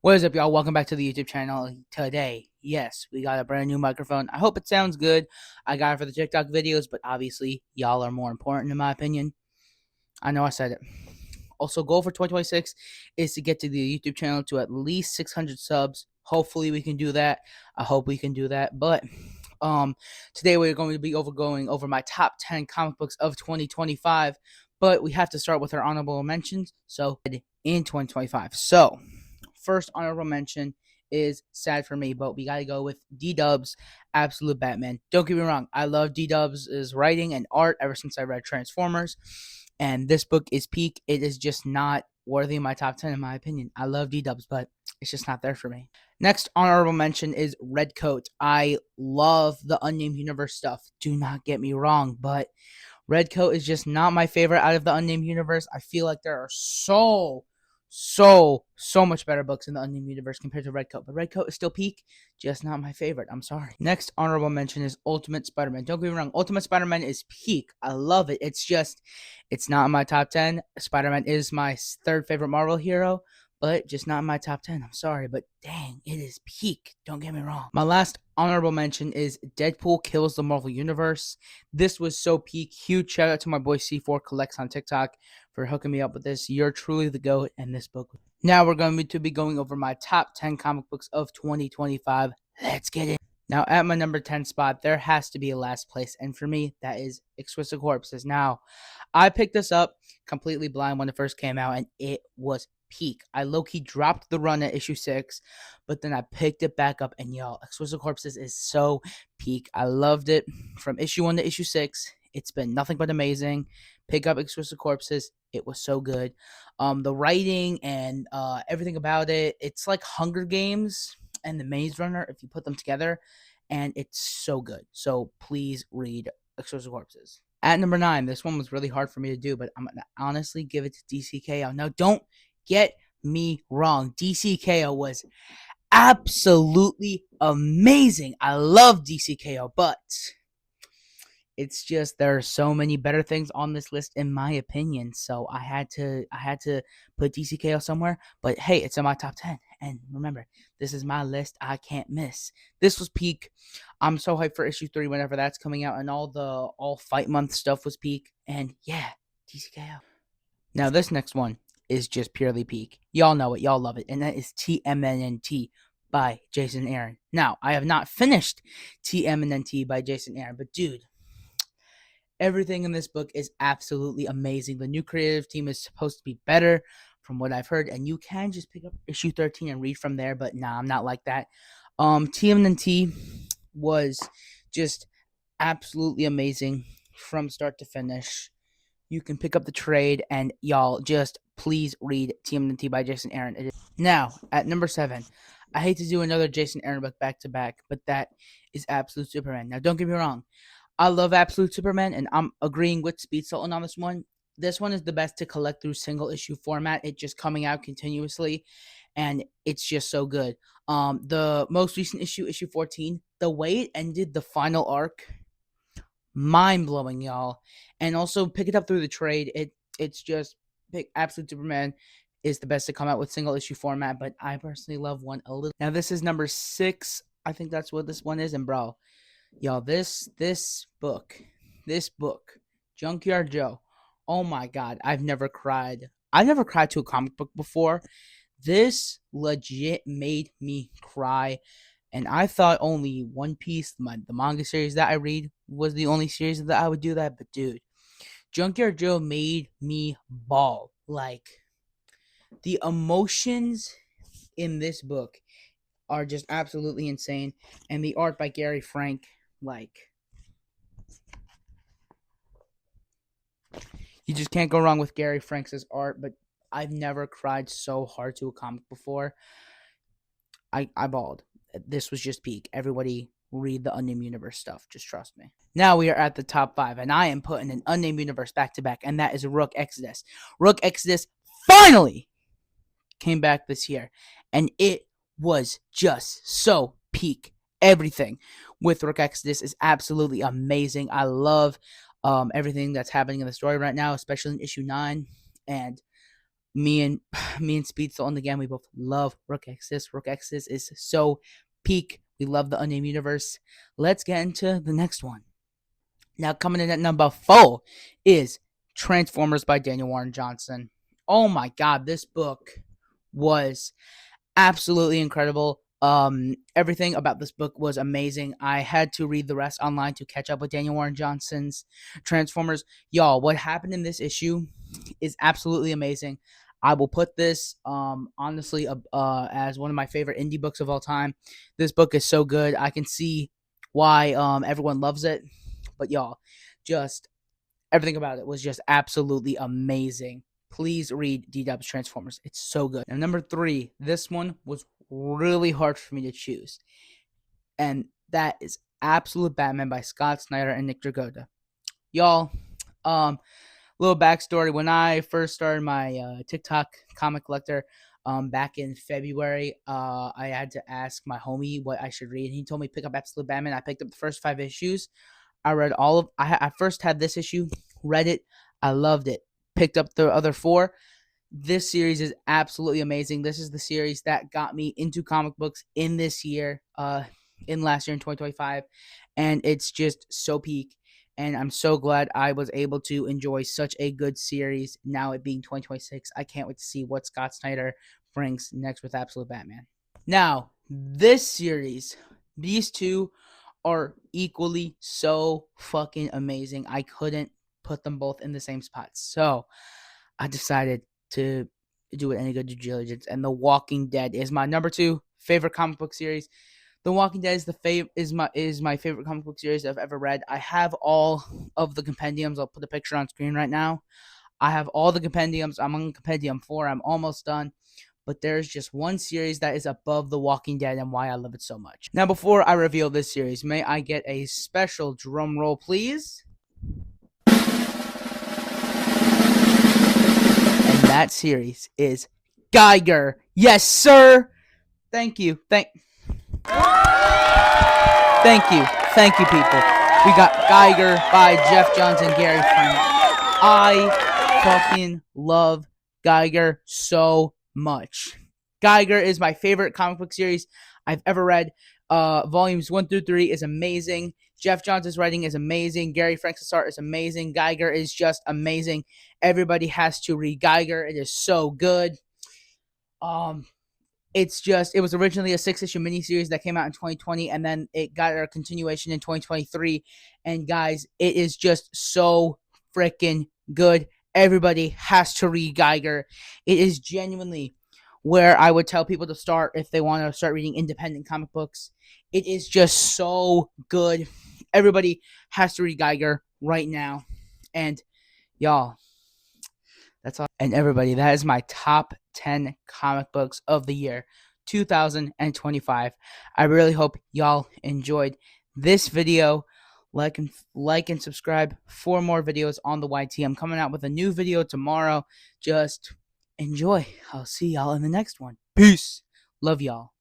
What is up, y'all? Welcome back to the YouTube channel. Today, yes, we got a brand new microphone. I hope it sounds good. I got it for the TikTok videos, but obviously, y'all are more important in my opinion. I know I said it. Also, goal for 2026 is to get to the YouTube channel to at least 600 subs. Hopefully, we can do that. I hope we can do that. But today we're going to be going over my top 10 comic books of 2025. But we have to start with our honorable mentions. So in 2025. So first honorable mention is sad for me, but we gotta go with D-Dub's Absolute Batman. Don't get me wrong, I love D-Dub's writing and art ever since I read Transformers, and this book is peak. It is just not worthy of my top 10 in my opinion. I love D-Dub's, but it's just not there for me. Next honorable mention is Redcoat. I love the Unnamed Universe stuff. Do not get me wrong, but Redcoat is just not my favorite out of the Unnamed Universe. I feel like there are so much better books in the Unnamed Universe compared to Redcoat. But Redcoat is still peak, just not my favorite. I'm sorry. Next honorable mention is Ultimate Spider-Man. Don't get me wrong, Ultimate Spider-Man is peak. I love it. It's not in my top 10. Spider-Man is my third favorite Marvel hero, but just not in my top 10. I'm sorry, but dang, it is peak. Don't get me wrong. My last honorable mention is Deadpool Kills the Marvel Universe. This was so peak. Huge shout out to my boy C4 Collects on TikTok for hooking me up with this. You're truly the GOAT, and this book. Now we're going to be going over my top 10 comic books of 2025. Let's get it. Now, at my number 10 spot, there has to be a last place, and for me, that is Exquisite Corpses. Now, I picked this up completely blind when it first came out, and it was peak. I low-key dropped the run at issue 6, but then I picked it back up, and y'all, Exquisite Corpses is so peak. I loved it from issue 1 to issue 6. It's been nothing but amazing. Pick up Exquisite Corpses. It was so good. The writing and everything about it, it's like Hunger Games and The Maze Runner if you put them together, and it's so good. So please read Exquisite Corpses. At number 9, this one was really hard for me to do, but I'm going to honestly give it to DCKO. Now, don't get me wrong. DCKO was absolutely amazing. I love DCKO, but it's just there are so many better things on this list in my opinion. So I had to put DCKO somewhere. But hey, it's in my top 10. And remember, this is my list. I can't miss. This was peak. I'm so hyped for issue 3 whenever that's coming out, and all fight month stuff was peak. And yeah, DCKO. Now this next one is just purely peak. Y'all know it, y'all love it, and that is TMNT by Jason Aaron. Now, I have not finished TMNT by Jason Aaron, but dude, everything in this book is absolutely amazing. The new creative team is supposed to be better from what I've heard, and you can just pick up issue 13 and read from there, but nah, I'm not like that. TMNT was just absolutely amazing from start to finish. You can pick up the trade, and y'all just please read TMNT by Jason Aaron. Now, at number 7, I hate to do another Jason Aaron book back to back, but that is Absolute Superman. Now, don't get me wrong. I love Absolute Superman, and I'm agreeing with Speed Sultan on this one. This one is the best to collect through single issue format. It just coming out continuously, and it's just so good. The most recent issue, issue 14, the way it ended the final arc, mind blowing, y'all. And also pick it up through the trade. It's just Absolute Superman is the best to come out with single issue format, but I personally love one a little. Now this is number 6. I think that's what this one is, and bro, y'all, this book, Junkyard Joe. Oh my god, I've never cried to a comic book before. This legit made me cry, and I thought only One Piece, the manga series that I read, was the only series that I would do that. But dude, Junkyard Joe made me bawl. Like, the emotions in this book are just absolutely insane, and the art by Gary Frank, like, you just can't go wrong with Gary Frank's art. But I've never cried so hard to a comic before. I bawled. This was just peak. Everybody read the Unnamed Universe stuff. Just trust me. Now we are at the top 5, and I am putting an Unnamed Universe back to back, and that is Rook Exodus. Rook Exodus finally came back this year, and it was just so peak. Everything with Rook Exodus is absolutely amazing. I love everything that's happening in the story right now, especially in issue 9. And Me and me and Speed still on the game. We both love Rook Exodus. Rook Exodus is so peak. We love the Unnamed Universe. Let's get into the next one. Now coming in at number 4 is Transformers by Daniel Warren Johnson. Oh my god, this book was absolutely incredible. Everything about this book was amazing. I had to read the rest online to catch up with Daniel Warren Johnson's Transformers. Y'all, what happened in this issue is absolutely amazing. I will put this honestly as one of my favorite indie books of all time. This book is so good. I can see why everyone loves it. But y'all, just everything about it was just absolutely amazing. Please read D-Dub's Transformers. It's so good. And number 3, this one was really hard for me to choose. And that is Absolute Batman by Scott Snyder and Nick Dragotta. Y'all, little backstory. When I first started my TikTok comic collector back in February, I had to ask my homie what I should read. He told me pick up Absolute Batman. I picked up the first 5 issues. I read all of. I first had this issue, read it, I loved it. Picked up the other 4. This series is absolutely amazing. This is the series that got me into comic books in this year, in last year in 2025, and it's just so peak. And I'm so glad I was able to enjoy such a good series. Now it being 2026, I can't wait to see what Scott Snyder brings next with Absolute Batman. Now this series, these two are equally so fucking amazing. I couldn't put them both in the same spot. So I decided to do it any good due diligence. And The Walking Dead is my number 2 favorite comic book series. The Walking Dead is my favorite comic book series I've ever read. I have all of the compendiums. I'll put the picture on screen right now. I have all the compendiums. I'm on compendium 4. I'm almost done. But there's just one series that is above The Walking Dead and why I love it so much. Now, before I reveal this series, may I get a special drum roll, please? And that series is Geiger. Yes, sir. Thank you. Thank you, people. We got Geiger by Geoff Johns and Gary Frank. I fucking love Geiger so much. Geiger is my favorite comic book series I've ever read. Volumes 1 through 3 is amazing. Geoff Johns' writing is amazing. Gary Frank's art is amazing. Geiger is just amazing. Everybody has to read Geiger. It is so good. It was originally a 6-issue miniseries that came out in 2020, and then it got a continuation in 2023. And guys, it is just so freaking good. Everybody has to read Geiger. It is genuinely where I would tell people to start if they want to start reading independent comic books. It is just so good. Everybody has to read Geiger right now. And y'all, that's all. And everybody, that is my top 10 comic books of the year 2025. I really hope y'all enjoyed this video. Like and subscribe for more videos on the YT. I'm coming out with a new video tomorrow. Just enjoy. I'll see y'all in the next one. Peace. Love y'all.